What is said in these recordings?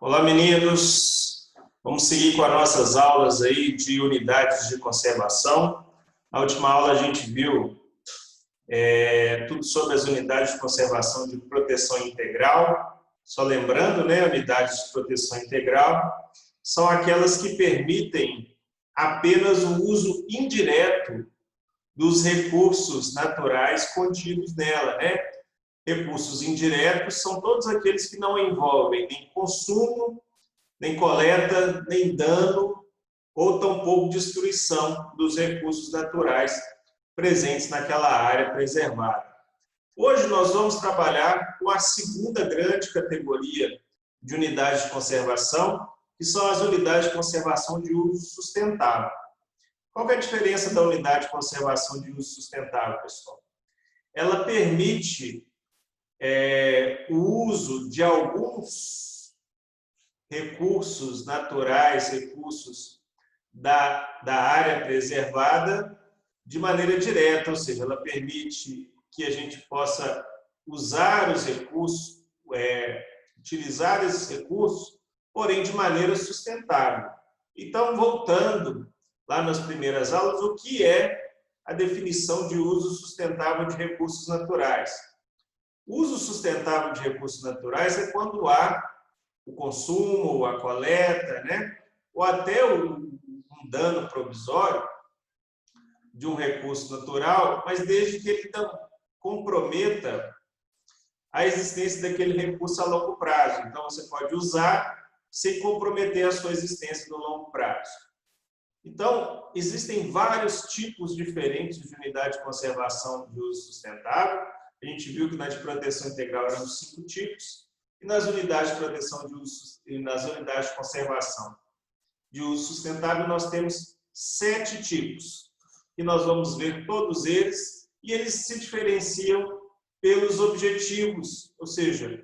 Olá, meninos. Vamos seguir com as nossas aulas aí de unidades de conservação. Na última aula a gente viu tudo sobre as unidades de conservação de proteção integral. Só lembrando, né, unidades de proteção integral são aquelas que permitem apenas o uso indireto dos recursos naturais contidos nela, né? Recursos indiretos são todos aqueles que não envolvem nem consumo, nem coleta, nem dano, ou tampouco destruição dos recursos naturais presentes naquela área preservada. Hoje nós vamos trabalhar com a segunda grande categoria de unidades de conservação, que são as unidades de conservação de uso sustentável. Qual é a diferença da unidade de conservação de uso sustentável, pessoal? Ela permite o uso de alguns recursos naturais, recursos da área preservada de maneira direta, ou seja, ela permite que a gente possa usar os recursos, utilizar esses recursos, porém de maneira sustentável. Então, voltando lá nas primeiras aulas, o que é a definição de uso sustentável de recursos naturais? O uso sustentável de recursos naturais é quando há o consumo, a coleta, né? Ou até um dano provisório de um recurso natural, mas desde que ele não comprometa a existência daquele recurso a longo prazo. Então, você pode usar sem comprometer a sua existência no longo prazo. Então, existem vários tipos diferentes de unidade de conservação de uso sustentável. A gente viu que na de proteção integral eram 5 tipos, e nas unidades de proteção de uso e nas unidades de conservação de uso sustentável nós temos 7 tipos. E nós vamos ver todos eles, e eles se diferenciam pelos objetivos, ou seja,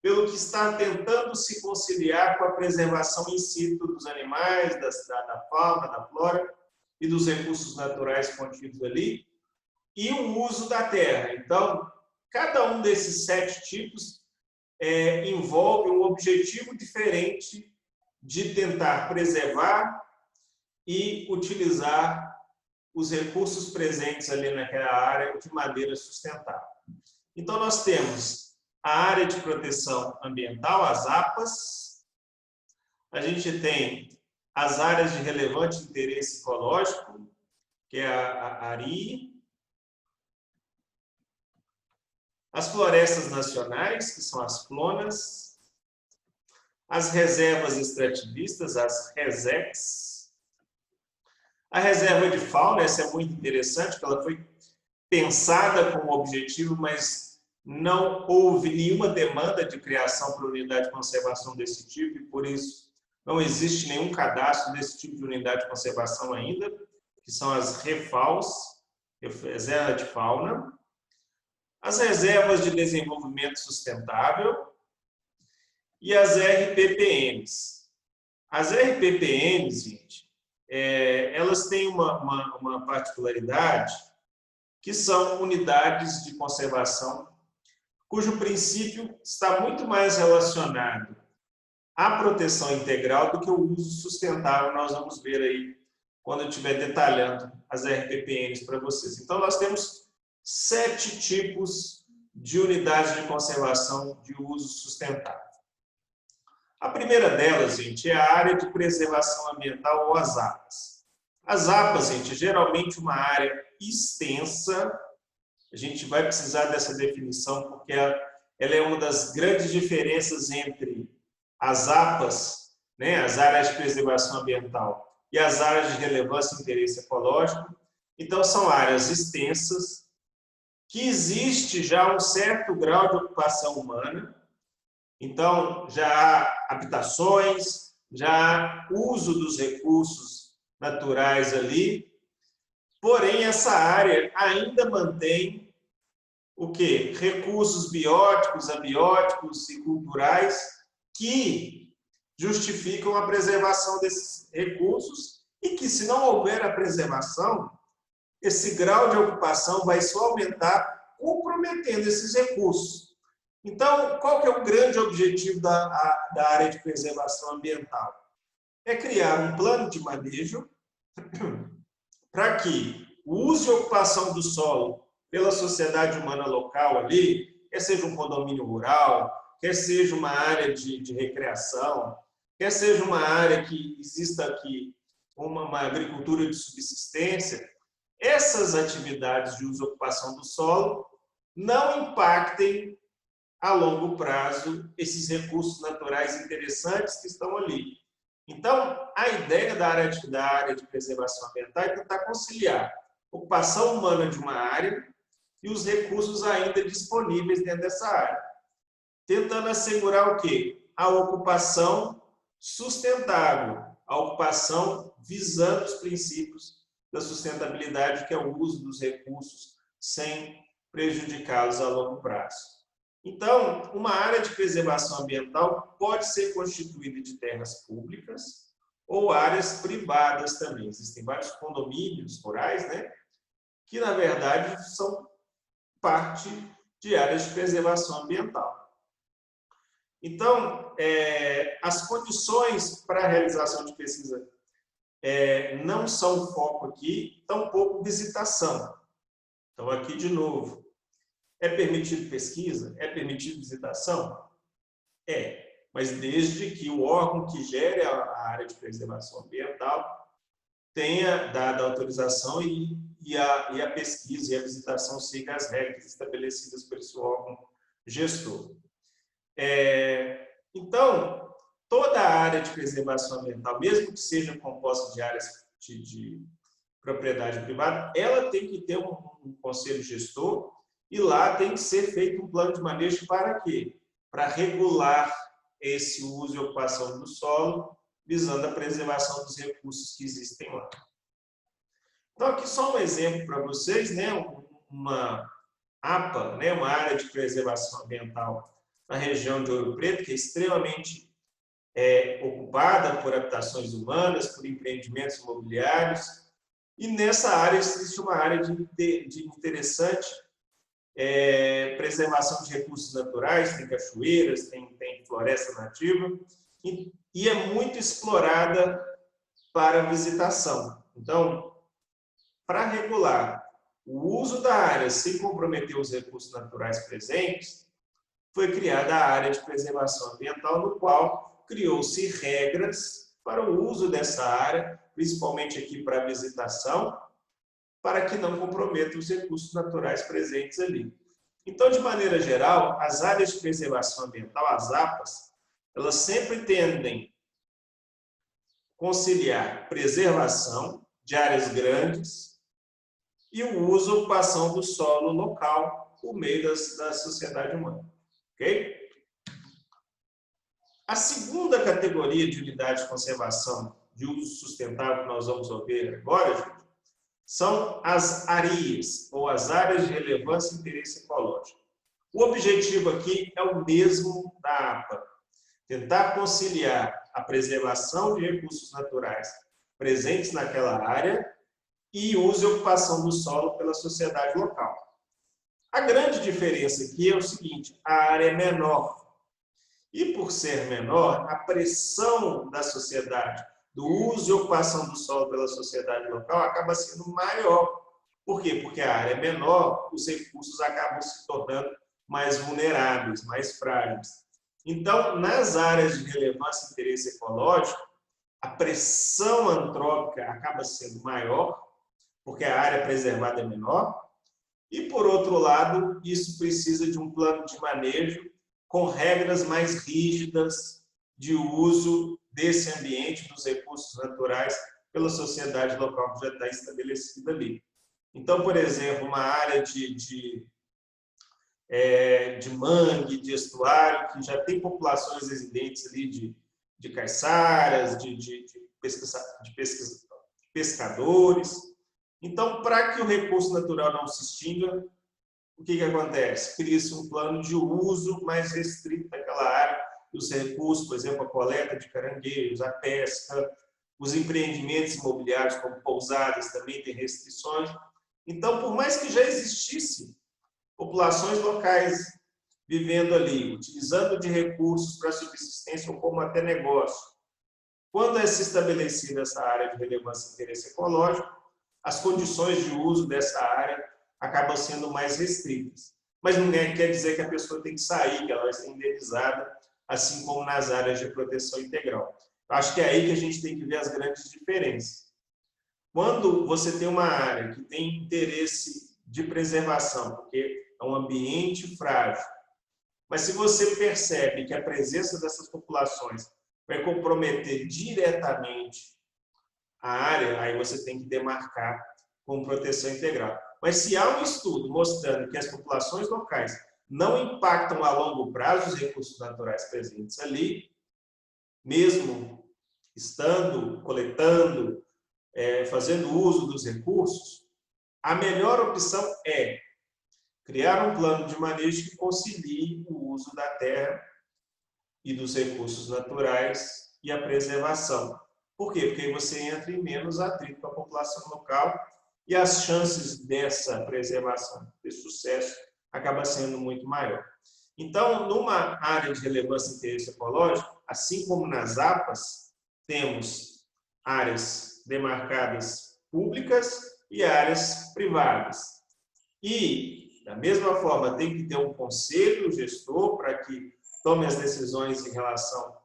pelo que está tentando se conciliar com a preservação in situ dos animais, da fauna, da flora e dos recursos naturais contidos ali, e o uso da terra. Então, cada um desses 7 tipos envolve um objetivo diferente de tentar preservar e utilizar os recursos presentes ali naquela área de maneira sustentável. Então, nós temos a área de proteção ambiental, as APAs, a gente tem as áreas de relevante interesse ecológico, que é a ARI, as florestas nacionais, que são as FLONAS, as reservas extrativistas, as RESEX, a reserva de fauna, essa é muito interessante, porque ela foi pensada com o objetivo, mas não houve nenhuma demanda de criação para unidade de conservação desse tipo, e por isso não existe nenhum cadastro desse tipo de unidade de conservação ainda, que são as REFAUs, reserva de fauna, as reservas de desenvolvimento sustentável e as RPPNs. As RPPNs, gente, elas têm uma particularidade que são unidades de conservação cujo princípio está muito mais relacionado à proteção integral do que o uso sustentável. Nós vamos ver aí quando eu estiver detalhando as RPPNs para vocês. Então, nós temos 7 tipos de unidades de conservação de uso sustentável. A primeira delas, gente, é a área de preservação ambiental, ou as APAs. As APAs, gente, geralmente uma área extensa. A gente vai precisar dessa definição porque ela é uma das grandes diferenças entre as APAs, né, as áreas de preservação ambiental, e as áreas de relevância e interesse ecológico. Então, são áreas extensas, que existe já um certo grau de ocupação humana. Então, já há habitações, já há uso dos recursos naturais ali, porém, essa área ainda mantém o quê? Recursos bióticos, abióticos e culturais que justificam a preservação desses recursos e que, se não houver a preservação, esse grau de ocupação vai só aumentar, comprometendo esses recursos. Então, qual que é o grande objetivo da área de preservação ambiental? É criar um plano de manejo para que o uso e ocupação do solo pela sociedade humana local ali, quer seja um condomínio rural, quer seja uma área de recreação, quer seja uma área que exista aqui uma agricultura de subsistência, essas atividades de uso e ocupação do solo não impactem a longo prazo esses recursos naturais interessantes que estão ali. Então, a ideia da área de preservação ambiental é tentar conciliar a ocupação humana de uma área e os recursos ainda disponíveis dentro dessa área, tentando assegurar o quê? A ocupação sustentável, a ocupação visando os princípios da sustentabilidade, que é o uso dos recursos sem prejudicá-los a longo prazo. Então, uma área de preservação ambiental pode ser constituída de terras públicas ou áreas privadas também. Existem vários condomínios rurais, né, que, na verdade, são parte de áreas de preservação ambiental. Então, as condições para a realização de pesquisa não são foco aqui, tampouco visitação. Então, aqui de novo, é permitido pesquisa? É permitido visitação? Mas desde que o órgão que gere a área de preservação ambiental tenha dado a autorização e a pesquisa e a visitação siga as regras estabelecidas por esse órgão gestor. Então, toda a área de preservação ambiental, mesmo que seja composta de áreas de propriedade privada, ela tem que ter um conselho gestor e lá tem que ser feito um plano de manejo para quê? Para regular esse uso e ocupação do solo, visando a preservação dos recursos que existem lá. Então, aqui só um exemplo para vocês, né? Uma APA, né? Uma área de preservação ambiental na região de Ouro Preto, que é extremamente ocupada por habitações humanas, por empreendimentos imobiliários, e nessa área existe uma área de interessante preservação de recursos naturais, tem cachoeiras, tem floresta nativa, e é muito explorada para visitação. Então, para regular o uso da área sem comprometer os recursos naturais presentes, foi criada a área de preservação ambiental, no qual criou-se regras para o uso dessa área, principalmente aqui para a visitação, para que não comprometa os recursos naturais presentes ali. Então, de maneira geral, as áreas de preservação ambiental, as APAs, elas sempre tendem a conciliar preservação de áreas grandes e o uso e ocupação do solo local por meio da sociedade humana. Ok? A segunda categoria de unidade de conservação de uso sustentável que nós vamos ver agora, gente, são as ARIAs, ou as áreas de relevância e interesse ecológico. O objetivo aqui é o mesmo da APA, tentar conciliar a preservação de recursos naturais presentes naquela área e uso e ocupação do solo pela sociedade local. A grande diferença aqui é o seguinte: a área é menor. E por ser menor, a pressão da sociedade, do uso e ocupação do solo pela sociedade local, acaba sendo maior. Por quê? Porque a área é menor, os recursos acabam se tornando mais vulneráveis, mais frágeis. Então, nas áreas de relevância e interesse ecológico, a pressão antrópica acaba sendo maior, porque a área preservada é menor, e, por outro lado, isso precisa de um plano de manejo com regras mais rígidas de uso desse ambiente, dos recursos naturais, pela sociedade local que já está estabelecida ali. Então, por exemplo, uma área de mangue, de estuário, que já tem populações residentes ali de caiçaras, de pescadores. Então, para que o recurso natural não se extinga, o que acontece? Cria-se um plano de uso mais restrito daquela área, dos recursos, por exemplo, a coleta de caranguejos, a pesca, os empreendimentos imobiliários, como pousadas, também têm restrições. Então, por mais que já existisse populações locais vivendo ali, utilizando de recursos para subsistência ou como até negócio. Quando é se estabelecida essa área de relevância e interesse ecológico, as condições de uso dessa área acabam sendo mais restritas. Mas não quer dizer que a pessoa tem que sair, que ela vai ser indenizada, assim como nas áreas de proteção integral. Acho que é aí que a gente tem que ver as grandes diferenças. Quando você tem uma área que tem interesse de preservação, porque é um ambiente frágil, mas se você percebe que a presença dessas populações vai comprometer diretamente a área, aí você tem que demarcar com proteção integral. Mas se há um estudo mostrando que as populações locais não impactam a longo prazo os recursos naturais presentes ali, mesmo estando, coletando, fazendo uso dos recursos, a melhor opção é criar um plano de manejo que concilie o uso da terra e dos recursos naturais e a preservação. Por quê? Porque aí você entra em menos atrito com a população local e as chances dessa preservação ter sucesso acaba sendo muito maior. Então, numa área de relevância e interesse ecológico, assim como nas APAs, temos áreas demarcadas públicas e áreas privadas. E, da mesma forma, tem que ter um conselho gestor para que tome as decisões em relação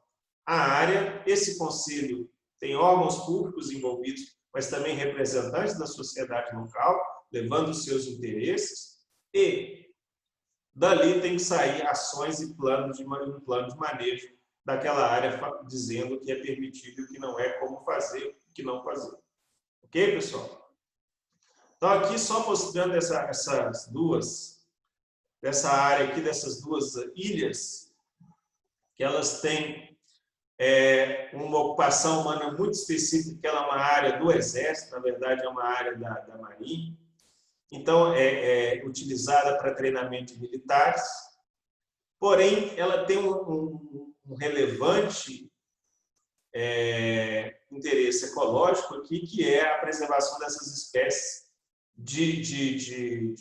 à área. Esse conselho tem órgãos públicos envolvidos, mas também representantes da sociedade local, levando os seus interesses, e dali tem que sair ações e um plano de manejo daquela área, dizendo o que é permitido e o que não é, como fazer, o que não fazer. Ok, pessoal? Então, aqui só mostrando essas duas, dessa área aqui, dessas duas ilhas, que elas têm uma ocupação humana muito específica, que ela é uma área do Exército, na verdade é uma área da Marinha. Então, é utilizada para treinamento de militares, porém, ela tem um relevante interesse ecológico aqui, que é a preservação dessas espécies de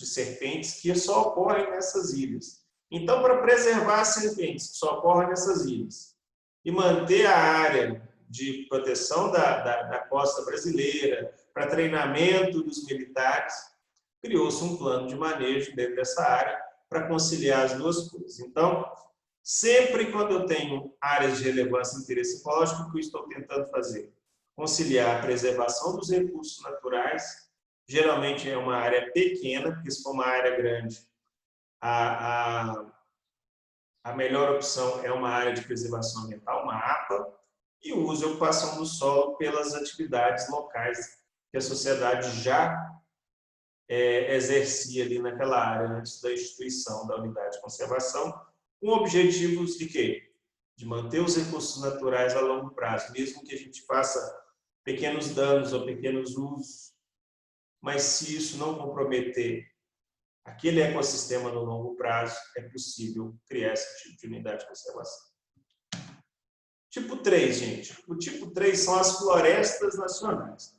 serpentes que só ocorrem nessas ilhas. Então, para preservar as serpentes que só ocorrem nessas ilhas e manter a área de proteção da costa brasileira, para treinamento dos militares, criou-se um plano de manejo dentro dessa área para conciliar as duas coisas. Então, sempre quando eu tenho áreas de relevância e interesse ecológico, o que eu estou tentando fazer? Conciliar a preservação dos recursos naturais, geralmente é uma área pequena, porque se for uma área grande, a melhor opção é uma área de preservação ambiental, uma APA, e o uso e ocupação do solo pelas atividades locais que a sociedade já exercia ali naquela área antes da instituição da unidade de conservação, com objetivos de quê? De manter os recursos naturais a longo prazo, mesmo que a gente faça pequenos danos ou pequenos usos, mas se isso não comprometer aquele ecossistema no longo prazo, é possível criar esse tipo de unidade de conservação. Tipo 3, gente. O tipo 3 são as florestas nacionais.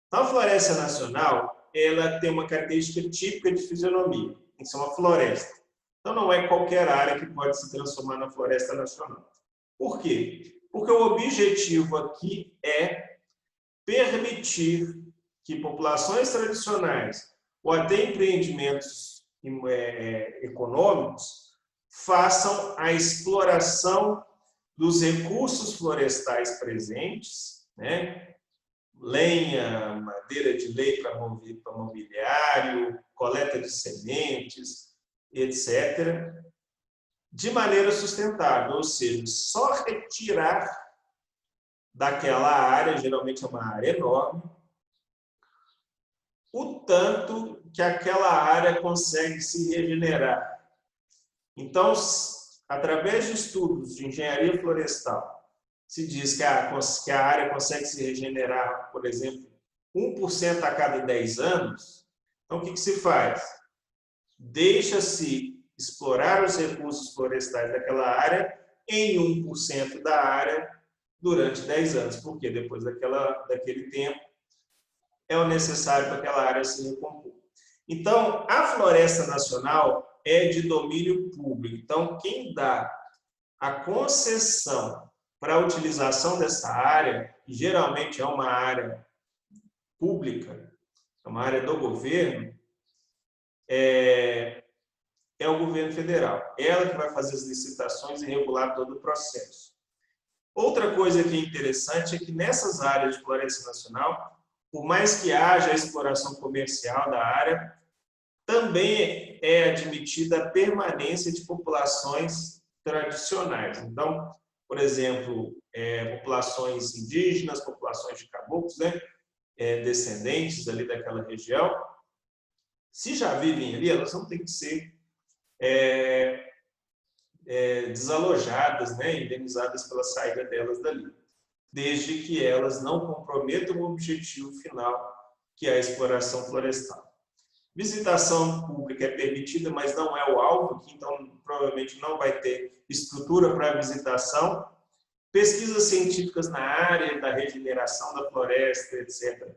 Então, a floresta nacional, ela tem uma característica típica de fisionomia. Tem que ser uma floresta. Então, não é qualquer área que pode se transformar na floresta nacional. Por quê? Porque o objetivo aqui é permitir que populações tradicionais ou até empreendimentos econômicos façam a exploração dos recursos florestais presentes, né? Lenha, madeira de lei para mobiliário, coleta de sementes, etc., de maneira sustentável, ou seja, só retirar daquela área, geralmente é uma área enorme, o tanto que aquela área consegue se regenerar. Então, através de estudos de engenharia florestal, se diz que a área consegue se regenerar, por exemplo, 1% a cada 10 anos. Então, o que se faz? Deixa-se explorar os recursos florestais daquela área em 1% da área durante 10 anos, porque depois daquele tempo é o necessário para aquela área se recompor. Então, a Floresta Nacional é de domínio público. Então, quem dá a concessão para a utilização dessa área, que geralmente é uma área pública, é uma área do governo, é o governo federal. Ela que vai fazer as licitações e regular todo o processo. Outra coisa que é interessante é que nessas áreas de floresta nacional, por mais que haja a exploração comercial da área, também é admitida a permanência de populações tradicionais. Então, por exemplo, populações indígenas, populações de caboclos, né, descendentes ali daquela região, se já vivem ali, elas não têm que ser desalojadas, né, indenizadas pela saída delas dali, desde que elas não comprometam o objetivo final, que é a exploração florestal. Visitação pública é permitida, mas não é o alvo aqui, então provavelmente não vai ter estrutura para visitação. Pesquisas científicas na área da regeneração da floresta, etc.,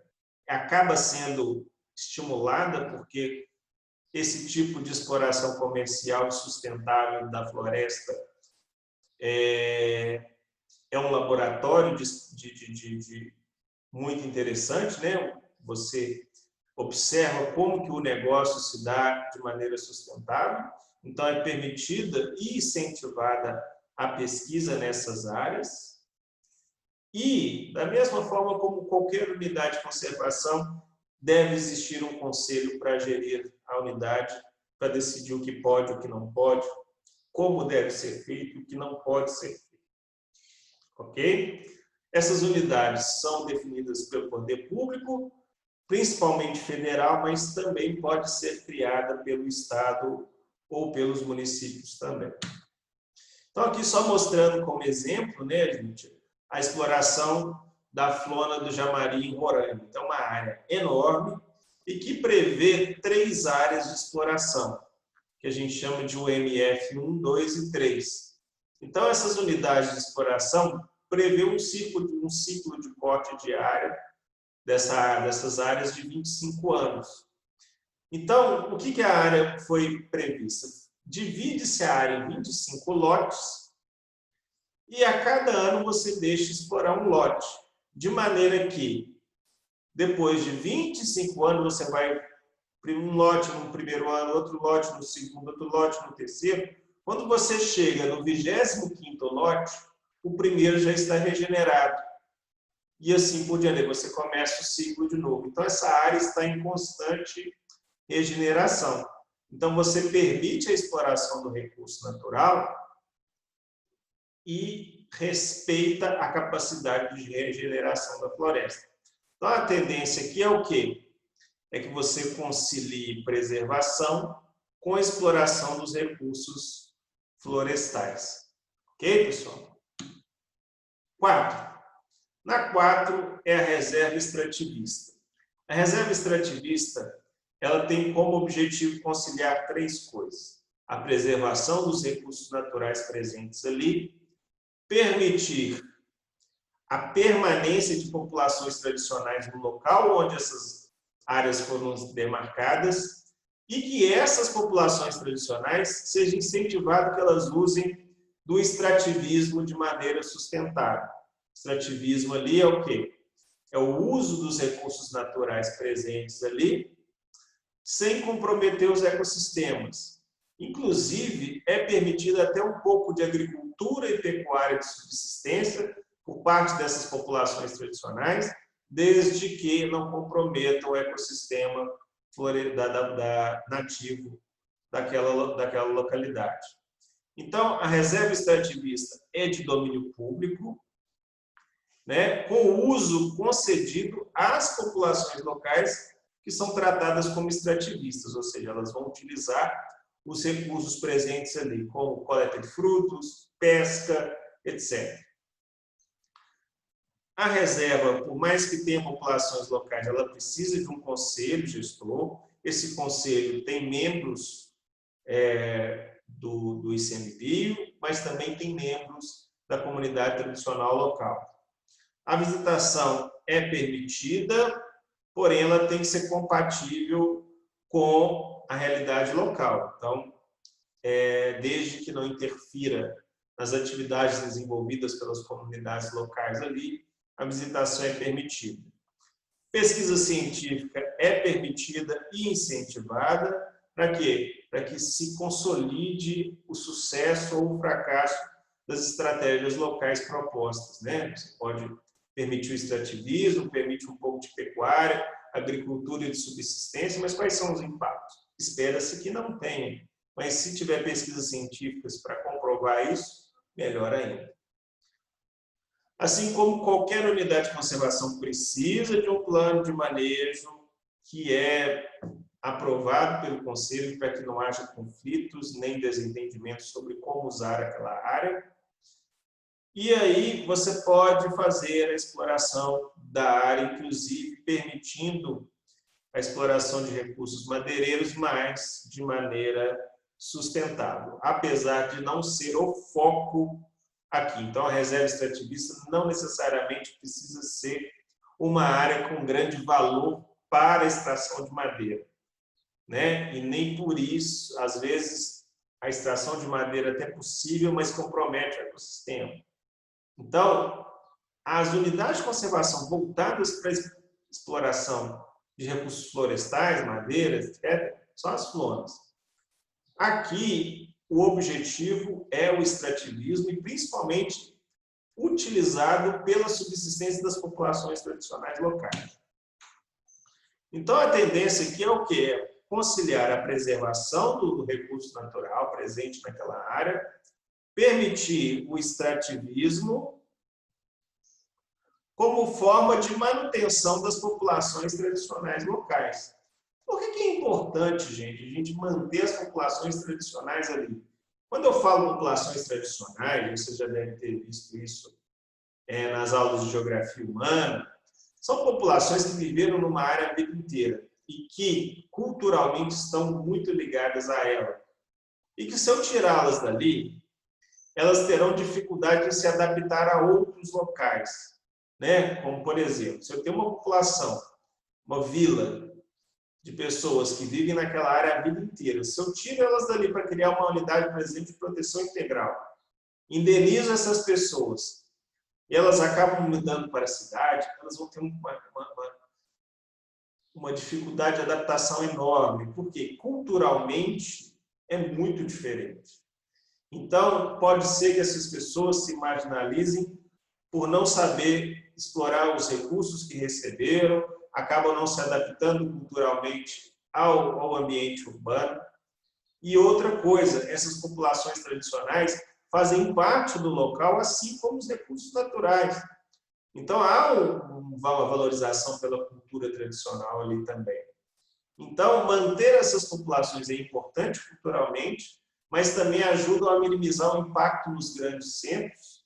acaba sendo estimulada porque esse tipo de exploração comercial e sustentável da floresta é um laboratório muito interessante, né? Você observa como que o negócio se dá de maneira sustentável, então é permitida e incentivada a pesquisa nessas áreas. E, da mesma forma como qualquer unidade de conservação, deve existir um conselho para gerir a unidade, para decidir o que pode, o que não pode, como deve ser feito, o que não pode ser feito. Ok? Essas unidades são definidas pelo poder público, principalmente federal, mas também pode ser criada pelo Estado ou pelos municípios também. Então, aqui só mostrando como exemplo, né, gente, a exploração da flora do Jamari em Roraima. Então, uma área enorme e que prevê 3 áreas de exploração, que a gente chama de UMF 1, 2 e 3. Então, essas unidades de exploração prevê um ciclo de corte de área dessas áreas de 25 anos. Então, o que a área foi prevista? Divide-se a área em 25 lotes e a cada ano você deixa explorar um lote, de maneira que depois de 25 anos você vai um lote no primeiro ano, outro lote no segundo, outro lote no terceiro. Quando você chega no 25º lote, o primeiro já está regenerado. E assim por diante, você começa o ciclo de novo. Então, essa área está em constante regeneração. Então, você permite a exploração do recurso natural e respeita a capacidade de regeneração da floresta. Então, a tendência aqui é o quê? É que você concilie preservação com a exploração dos recursos florestais. Ok, pessoal? 4. Na 4 é a reserva extrativista. A reserva extrativista ela tem como objetivo conciliar 3 coisas. A preservação dos recursos naturais presentes ali, permitir a permanência de populações tradicionais no local onde essas áreas foram demarcadas e que essas populações tradicionais sejam incentivadas que elas usem do extrativismo de maneira sustentável. Extrativismo ali é o quê? É o uso dos recursos naturais presentes ali, sem comprometer os ecossistemas. Inclusive, é permitido até um pouco de agricultura e pecuária de subsistência por parte dessas populações tradicionais, desde que não comprometam o ecossistema nativo daquela localidade. Então, a reserva extrativista é de domínio público, né, com o uso concedido às populações locais que são tratadas como extrativistas, ou seja, elas vão utilizar os recursos presentes ali, como coleta de frutos, pesca, etc. A reserva, por mais que tenha populações locais, ela precisa de um conselho gestor. Esse conselho tem membros do ICMBio, mas também tem membros da comunidade tradicional local. A visitação é permitida, porém ela tem que ser compatível com a realidade local. Então, desde que não interfira nas atividades desenvolvidas pelas comunidades locais ali, a visitação é permitida. Pesquisa científica é permitida e incentivada para quê? Para que se consolide o sucesso ou o fracasso das estratégias locais propostas, né? Você pode permitir o extrativismo, permite um pouco de pecuária, agricultura e de subsistência, mas quais são os impactos? Espera-se que não tenha, mas se tiver pesquisas científicas para comprovar isso, melhor ainda. Assim como qualquer unidade de conservação precisa de um plano de manejo que é aprovado pelo Conselho para que não haja conflitos nem desentendimentos sobre como usar aquela área. E aí você pode fazer a exploração da área, inclusive permitindo a exploração de recursos madeireiros, mas de maneira sustentável, apesar de não ser o foco aqui. Então, a reserva extrativista não necessariamente precisa ser uma área com grande valor para a extração de madeira, né? E nem por isso, às vezes, a extração de madeira é até possível, mas compromete o ecossistema. Então, as unidades de conservação voltadas para a exploração de recursos florestais, madeiras, etc., são as FLONAS. Aqui, o objetivo é o extrativismo e, principalmente, utilizado pela subsistência das populações tradicionais locais. Então, a tendência aqui é o quê? É conciliar a preservação do recurso natural presente naquela área, permitir o extrativismo como forma de manutenção das populações tradicionais locais. Por que é importante, gente, a gente manter as populações tradicionais ali? Quando eu falo populações tradicionais, você já deve ter visto isso nas aulas de geografia humana, são populações que viveram numa área a vida inteira e que culturalmente estão muito ligadas a ela. E que se eu tirá-las dali, elas terão dificuldade em se adaptar a outros locais, né? Como, por exemplo, se eu tenho uma população, uma vila de pessoas que vivem naquela área a vida inteira, se eu tiro elas dali para criar uma unidade, por exemplo, de proteção integral, indenizo essas pessoas e elas acabam mudando para a cidade, elas vão ter uma dificuldade de adaptação enorme, porque culturalmente é muito diferente. Então, pode ser que essas pessoas se marginalizem por não saber explorar os recursos que receberam, acabam não se adaptando culturalmente ao ambiente urbano. E outra coisa, essas populações tradicionais fazem parte do local, assim como os recursos naturais. Então, há uma valorização pela cultura tradicional ali também. Então, manter essas populações é importante culturalmente, mas também ajudam a minimizar o impacto nos grandes centros,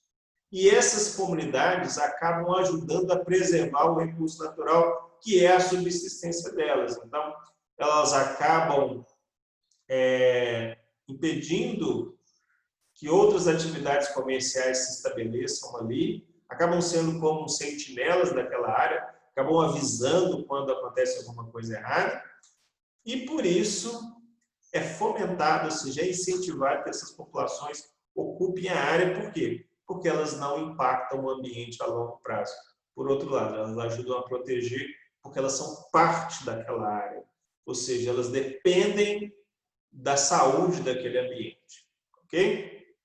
e essas comunidades acabam ajudando a preservar o recurso natural, que é a subsistência delas. Então, elas acabam impedindo que outras atividades comerciais se estabeleçam ali, acabam sendo como sentinelas daquela área, acabam avisando quando acontece alguma coisa errada, e por isso é fomentado, ou seja, é incentivado que essas populações ocupem a área. Por quê? Porque elas não impactam o ambiente a longo prazo. Por outro lado, elas ajudam a proteger porque elas são parte daquela área, ou seja, elas dependem da saúde daquele ambiente, ok?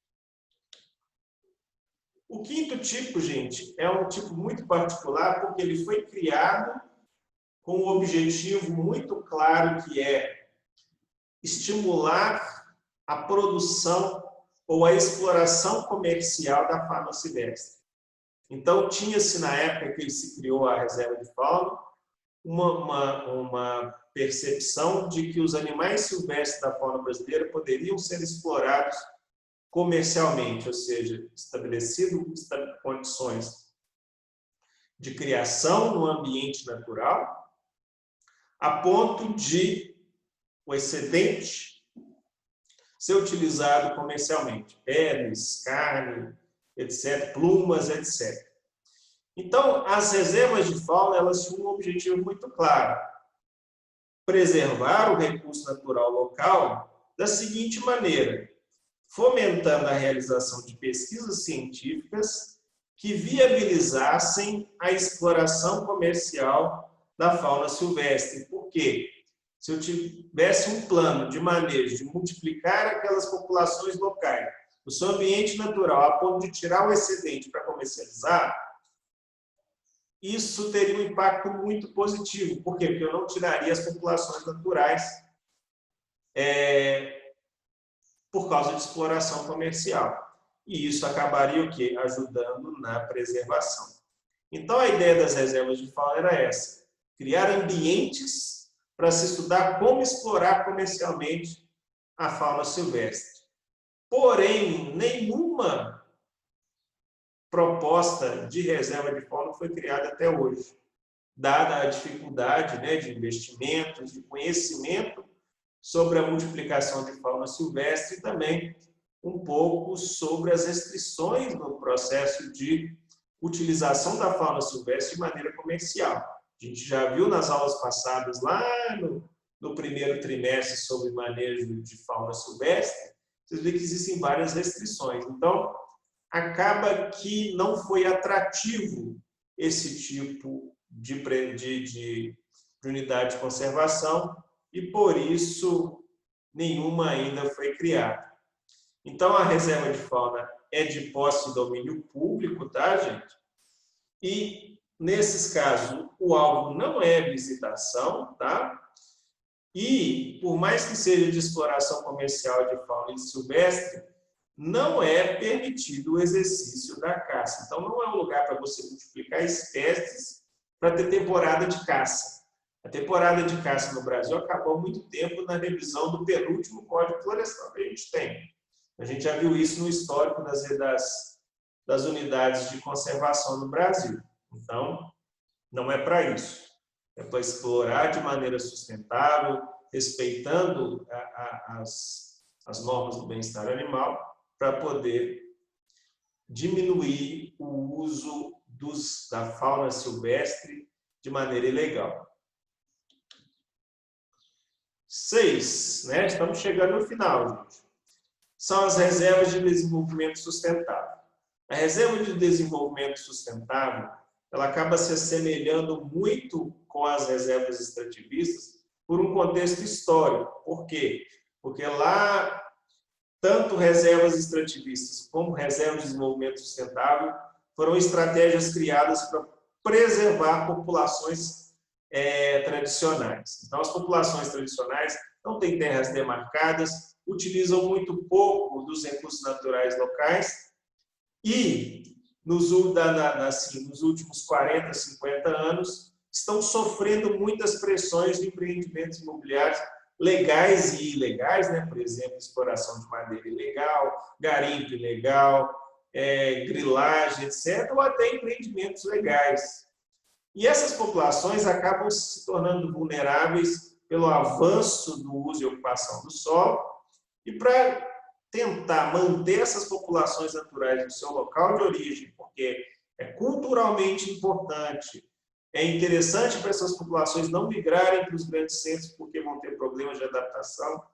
O quinto tipo, gente, é um tipo muito particular porque ele foi criado com um objetivo muito claro, que é estimular a produção ou a exploração comercial da fauna silvestre. Então, tinha-se na época que se criou a reserva de fauna, uma percepção de que os animais silvestres da fauna brasileira poderiam ser explorados comercialmente, ou seja, estabelecido condições de criação no ambiente natural, a ponto de o excedente ser utilizado comercialmente, peles, carne, etc., plumas, etc. Então, as reservas de fauna, elas tinham um objetivo muito claro, preservar o recurso natural local da seguinte maneira: fomentando a realização de pesquisas científicas que viabilizassem a exploração comercial da fauna silvestre. Por quê? Se eu tivesse um plano de manejo de multiplicar aquelas populações locais no seu ambiente natural, a ponto de tirar o excedente para comercializar, isso teria um impacto muito positivo. Por quê? Porque eu não tiraria as populações naturais por causa de exploração comercial. E isso acabaria o quê? Ajudando na preservação. Então, a ideia das reservas de fauna era essa: criar ambientes para se estudar como explorar comercialmente a fauna silvestre. Porém, nenhuma proposta de reserva de fauna foi criada até hoje, dada a dificuldade, né, de investimentos, de conhecimento sobre a multiplicação de fauna silvestre e também um pouco sobre as restrições no processo de utilização da fauna silvestre de maneira comercial. A gente já viu nas aulas passadas, lá no primeiro trimestre, sobre manejo de fauna silvestre, vocês veem que existem várias restrições. Então, acaba que não foi atrativo esse tipo de unidade de conservação e, por isso, nenhuma ainda foi criada. Então, a reserva de fauna é de posse e domínio público, tá, gente? E, nesses casos, o alvo não é visitação, tá? E, por mais que seja de exploração comercial de fauna silvestre, não é permitido o exercício da caça. Então, não é um lugar para você multiplicar espécies para ter temporada de caça. A temporada de caça no Brasil acabou há muito tempo na revisão do penúltimo Código Florestal que a gente tem. A gente já viu isso no histórico das unidades de conservação no Brasil. Então, não é para isso. É para explorar de maneira sustentável, respeitando as normas do bem-estar animal, para poder diminuir o uso da fauna silvestre de maneira ilegal. 6, né? Estamos chegando no final, gente. São as reservas de desenvolvimento sustentável. A reserva de desenvolvimento sustentável, ela acaba se assemelhando muito com as reservas extrativistas por um contexto histórico. Por quê? Porque lá, tanto reservas extrativistas como reservas de desenvolvimento sustentável foram estratégias criadas para preservar populações tradicionais. Então, as populações tradicionais não têm terras demarcadas, utilizam muito pouco dos recursos naturais locais e, nos últimos 40, 50 anos, estão sofrendo muitas pressões de empreendimentos imobiliários legais e ilegais, né? Por exemplo, exploração de madeira ilegal, garimpo ilegal, grilagem, etc., ou até empreendimentos legais. E essas populações acabam se tornando vulneráveis pelo avanço do uso e ocupação do solo, e para tentar manter essas populações naturais no seu local de origem, porque é culturalmente importante, é interessante para essas populações não migrarem para os grandes centros porque vão ter problemas de adaptação.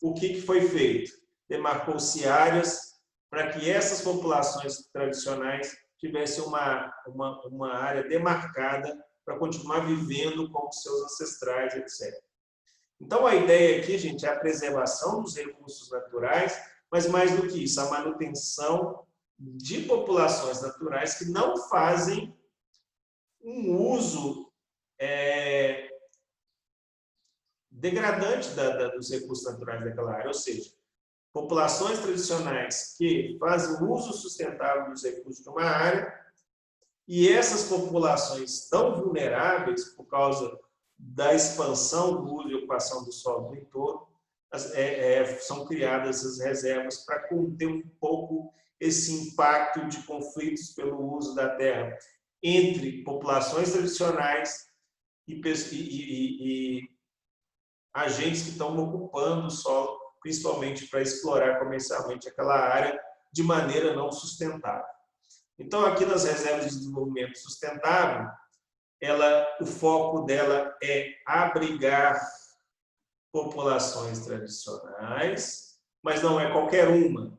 O que foi feito? Demarcou-se áreas para que essas populações tradicionais tivessem uma área demarcada para continuar vivendo como seus ancestrais, etc. Então, a ideia aqui, gente, é a preservação dos recursos naturais, mas mais do que isso, a manutenção de populações naturais que não fazem um uso degradante dos recursos naturais daquela área, ou seja, populações tradicionais que fazem o uso sustentável dos recursos de uma área, e essas populações tão vulneráveis por causa da expansão do uso e ocupação do solo no entorno, são criadas as reservas para conter um pouco esse impacto de conflitos pelo uso da terra entre populações tradicionais e agentes que estão ocupando o solo, principalmente para explorar comercialmente aquela área de maneira não sustentável. Então, aqui nas reservas de desenvolvimento sustentável, o foco dela é abrigar populações tradicionais, mas não é qualquer uma,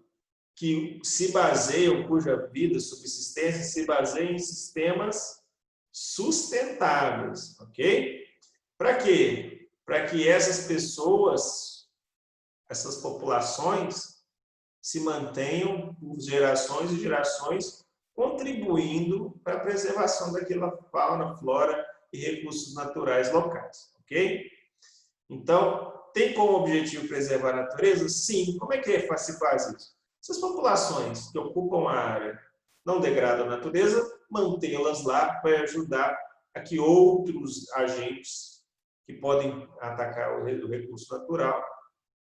que se baseiam, cuja vida, subsistência, se baseia em sistemas sustentáveis, ok? Para quê? Para que essas pessoas, essas populações, se mantenham por gerações e gerações, contribuindo para a preservação daquela fauna, flora e recursos naturais locais, ok? Então, tem como objetivo preservar a natureza? Sim. Como é que se faz isso? Se as populações que ocupam a área não degradam a natureza, mantê-las lá vai ajudar a que outros agentes que podem atacar o recurso natural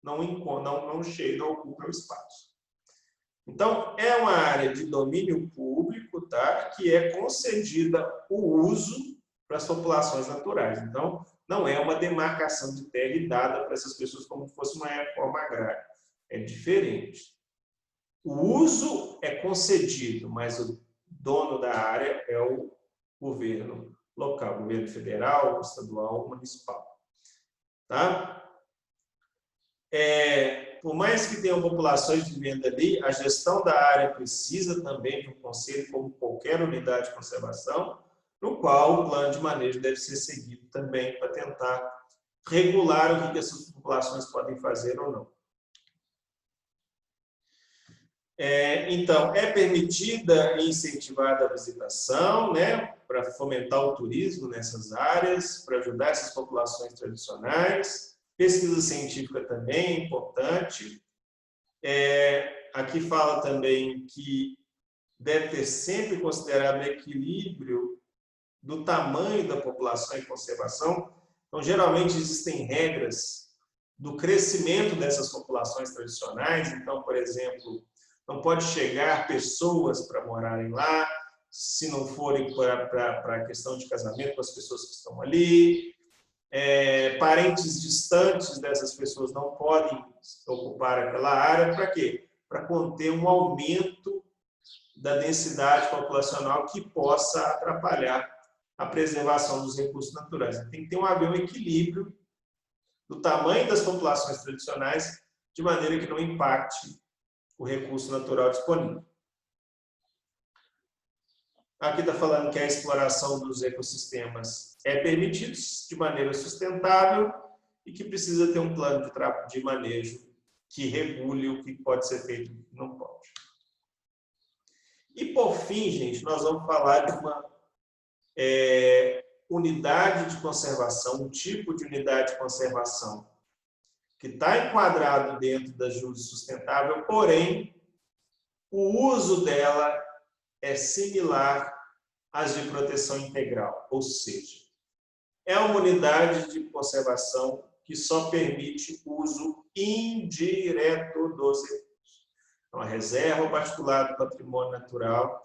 não ocupem o espaço. Então, é uma área de domínio público, tá? Que é concedida o uso para as populações naturais. Então, não é uma demarcação de terra e dada para essas pessoas como se fosse uma reforma agrária. É diferente. O uso é concedido, mas o dono da área é o governo local, governo federal, estadual, municipal. Tá? Por mais que tenham populações vivendo ali, a gestão da área precisa também de um conselho, como qualquer unidade de conservação, no qual o plano de manejo deve ser seguido também para tentar regular o que essas populações podem fazer ou não. Então, é permitida e incentivada a visitação, né, para fomentar o turismo nessas áreas, para ajudar essas populações tradicionais. Pesquisa científica também é importante. Aqui fala também que deve ter sempre considerado o equilíbrio do tamanho da população em conservação. Então, geralmente, existem regras do crescimento dessas populações tradicionais. Então, por exemplo, não pode chegar pessoas para morarem lá, se não forem para a questão de casamento com as pessoas que estão ali. Parentes distantes dessas pessoas não podem ocupar aquela área. Para quê? Para conter um aumento da densidade populacional que possa atrapalhar a preservação dos recursos naturais. Tem que haver um equilíbrio do tamanho das populações tradicionais, de maneira que não impacte o recurso natural disponível. Aqui está falando que a exploração dos ecossistemas é permitida de maneira sustentável e que precisa ter um plano de manejo que regule o que pode ser feito e o que não pode. E, por fim, gente, nós vamos falar de uma unidade de conservação, um tipo de unidade de conservação que está enquadrado dentro da JUSE sustentável, porém, o uso dela é similar às de proteção integral, ou seja, é uma unidade de conservação que só permite o uso indireto dos recursos. Então, a reserva particular do patrimônio natural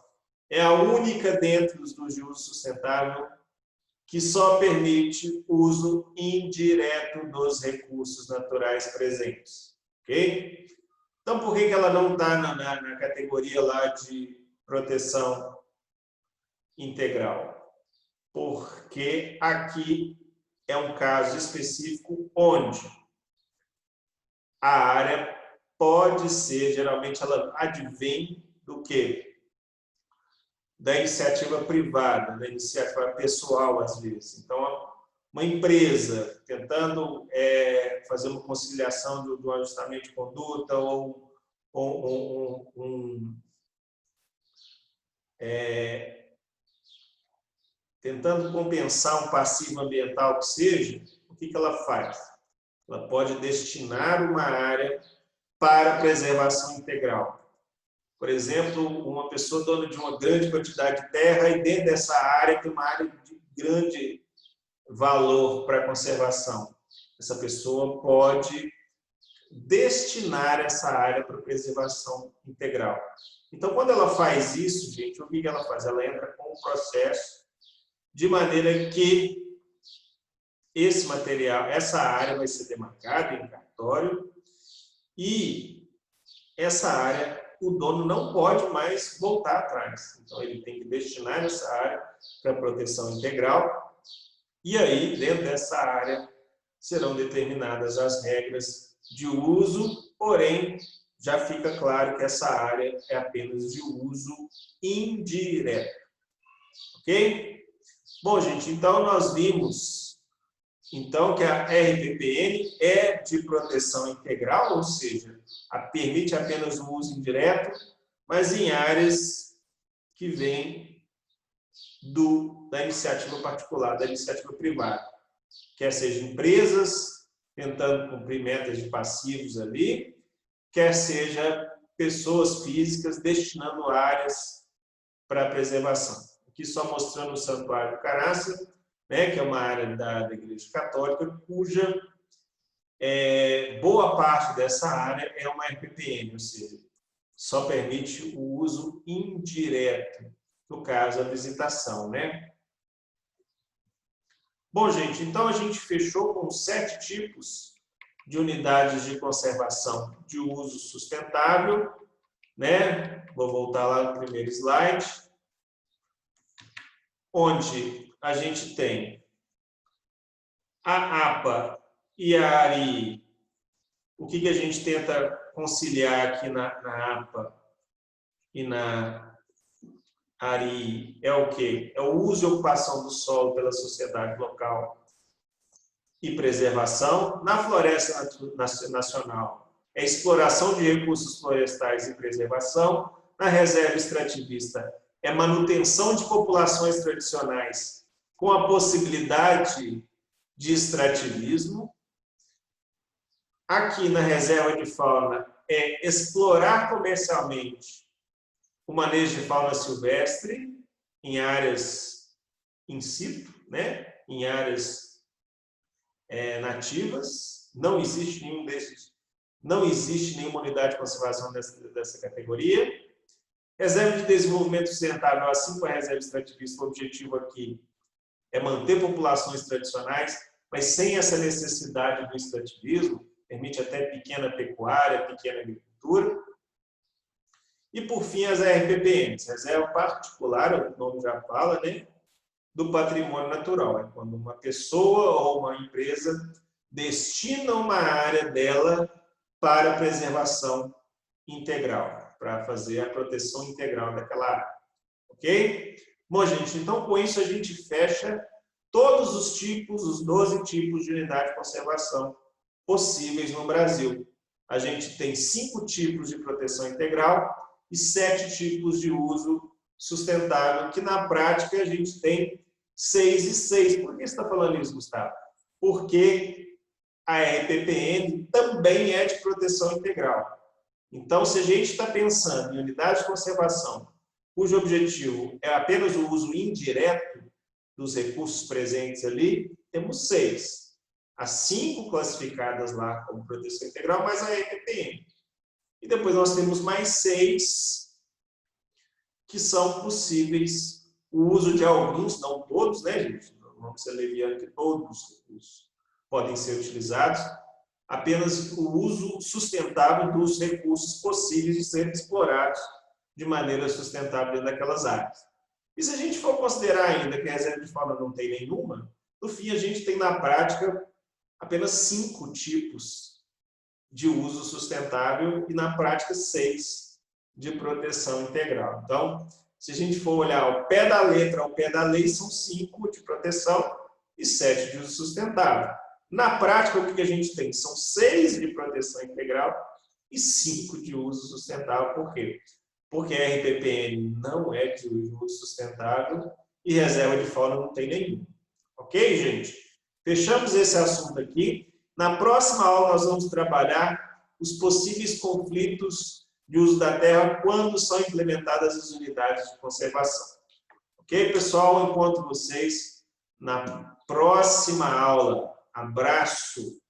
é a única dentro do JUSE sustentável que só permite o uso indireto dos recursos naturais presentes. Ok? Então, por que ela não está na categoria lá de proteção integral? Porque aqui é um caso específico onde a área pode ser, geralmente ela advém do quê? Da iniciativa privada, da iniciativa pessoal, às vezes. Então, uma empresa tentando fazer uma conciliação do ajustamento de conduta ou tentando compensar um passivo ambiental que seja, o que ela faz? Ela pode destinar uma área para preservação integral. Por exemplo, uma pessoa dona de uma grande quantidade de terra e dentro dessa área tem uma área de grande valor para a conservação. Essa pessoa pode destinar essa área para preservação integral. Então, quando ela faz isso, gente, o que ela faz? Ela entra com um processo de maneira que esse material, essa área vai ser demarcada em cartório e essa área o dono não pode mais voltar atrás. Então, ele tem que destinar essa área para proteção integral. E aí, dentro dessa área, serão determinadas as regras de uso, porém, já fica claro que essa área é apenas de uso indireto. Ok? Bom, gente, então nós vimos então que a RPPN é de proteção integral, ou seja, permite apenas o uso indireto, mas em áreas que vêm da iniciativa particular, da iniciativa privada. Quer seja empresas tentando cumprir metas de passivos ali, quer seja pessoas físicas destinando áreas para preservação. Aqui só mostrando o Santuário do Caraça, né, que é uma área da Igreja Católica, cuja boa parte dessa área é uma RPPN, ou seja, só permite o uso indireto, no caso, a visitação, né? Bom, gente, então a gente fechou com 7 tipos de unidades de conservação de uso sustentável, né? Vou voltar lá no primeiro slide, onde a gente tem a APA e a ARI. O que a gente tenta conciliar aqui na APA e na ARI é o quê? É o uso e ocupação do solo pela sociedade local e preservação. Na floresta nacional, é a exploração de recursos florestais e preservação. Na reserva extrativista, é manutenção de populações tradicionais com a possibilidade de extrativismo. Aqui na reserva de fauna, é explorar comercialmente o manejo de fauna silvestre em áreas in situ, né? Em áreas nativas. Não existe nenhum desses, não existe nenhuma unidade de conservação dessa categoria. Reserva de desenvolvimento sustentável, assim como a reserva extrativista, o objetivo aqui é manter populações tradicionais, mas sem essa necessidade do extrativismo, permite até pequena pecuária, pequena agricultura. E, por fim, as RPPNs, reserva particular, o nome já fala, né, do patrimônio natural. É quando uma pessoa ou uma empresa destina uma área dela para preservação integral, para fazer a proteção integral daquela área. Ok? Bom, gente, então com isso a gente fecha todos os tipos, os 12 tipos de unidade de conservação possíveis no Brasil. A gente tem 5 tipos de proteção integral e 7 tipos de uso sustentável, que na prática a gente tem 6 e 6. Por que você está falando isso, Gustavo? Porque a RPPN também é de proteção integral. Então, se a gente está pensando em unidade de conservação, cujo objetivo é apenas o uso indireto dos recursos presentes ali, temos 6. As 5 classificadas lá como proteção integral, mais a RPPN. E depois nós temos mais 6 que são possíveis o uso de alguns, não todos, né, gente? Não vamos ser leviano que todos os recursos podem ser utilizados, apenas o uso sustentável dos recursos possíveis de serem explorados de maneira sustentável dentro daquelas áreas. E se a gente for considerar ainda que a reserva de fauna não tem nenhuma, no fim a gente tem na prática apenas 5 tipos de uso sustentável e na prática 6 de proteção integral. Então, se a gente for olhar ao pé da letra, ao pé da lei, são 5 de proteção e 7 de uso sustentável. Na prática, o que a gente tem? São 6 de proteção integral e 5 de uso sustentável. Por quê? Porque a RPPN não é de uso sustentável e reserva de fauna não tem nenhum. Ok, gente? Fechamos esse assunto aqui. Na próxima aula, nós vamos trabalhar os possíveis conflitos de uso da terra quando são implementadas as unidades de conservação. Ok, pessoal? Eu encontro vocês na próxima aula. Abraço!